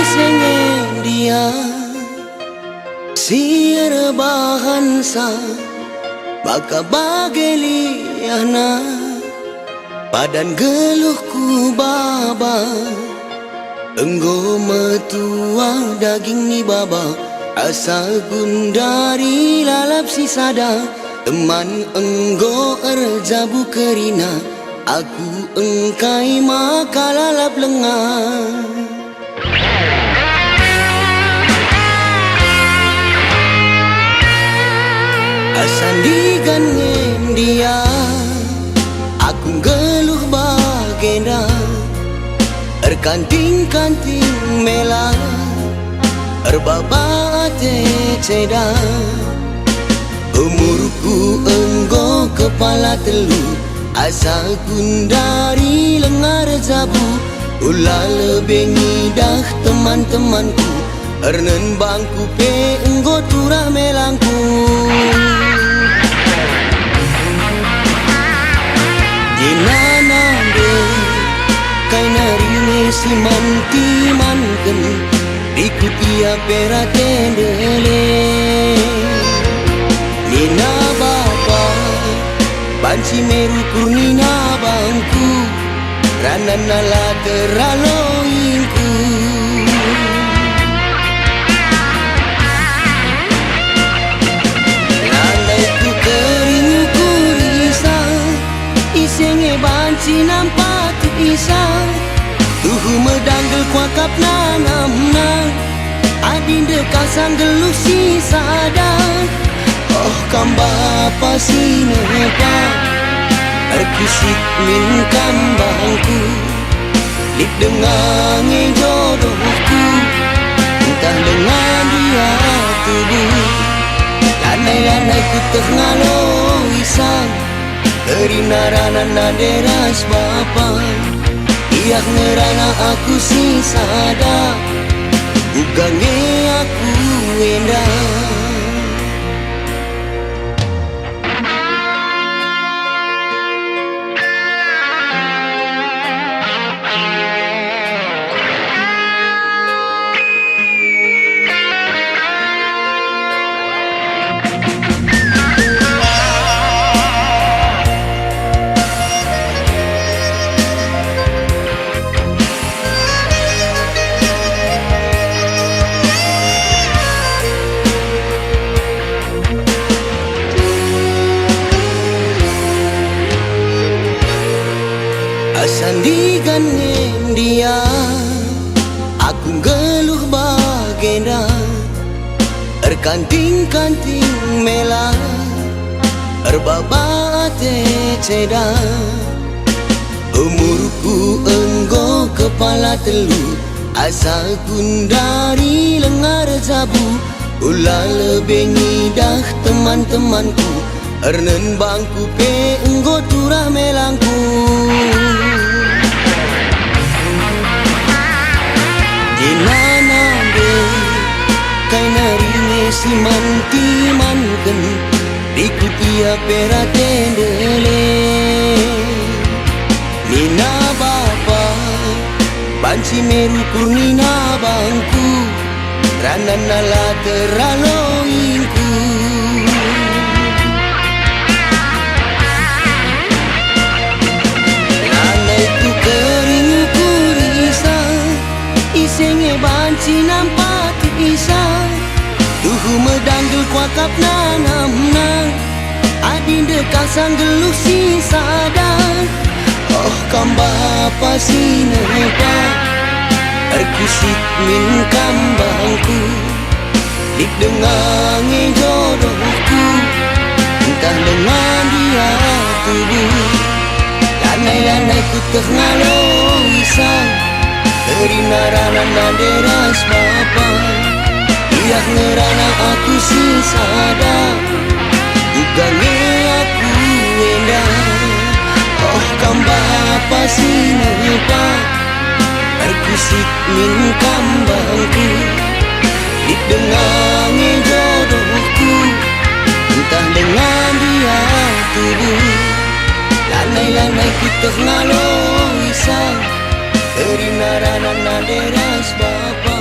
isenge dia siar bahansa baka bageliana padan geluhku baba enggo metua daging ni baba asal gundari lalap si sada teman enggo erjabu kerina aku engkai maka lalap lengah asandigan dia aku geluh bagenda erkanting-kanting mela erbabate ceda umurku enggo kepala telu asal gundari lengar jabu ulah lebih ngidah teman-temanku ernen bangku pe enggo turah melangku dinana be kaina ringe si manti-manken ikutia peratendele nina bapa banci meru kurnina bangku ranana la teraloinku landaiku keringu risau isenge banci nampak isau tuhu medanggel kuakap nanamna adinde kasang geluh si sadar oh kamba apa si nepa erkisik min kambangku lip dengan jodohku entah dengan dia tubuh lanai-lanai ku tengah isang terina rana deras bapak iyak ngerana aku si sada ugange aku endah asandigan dia aku geluh bagenda erkanting-kanting mela erbabate ceda umurku enggo kepala telu asal gundari lengar jabu ulah lebih ngidah teman-temanku ernen bangku pe enggo turah melangku dinana be kaina ringe si manti-manken ikutia peratendele nina bapa banci meru kurnina bangku ranana la teraloinku landaiku keringu risau isenge banci nampak isau tuhu medanggel kuakap nanamna adinde kasang geluh si sadar oh kamba apa si nepa erkisik min kambangku lip dengan jodohku entah dengan dia tubuh lanai-lanai ku tengah isang terina rana deras bapa iyak ngerana aku si sada ugange aku endah oh kamba apa si nepa erkisik min kambangku lip dengan jodohku entah dengan dia tubuh lanai-lanai ku tengah isang terina rana deras bapa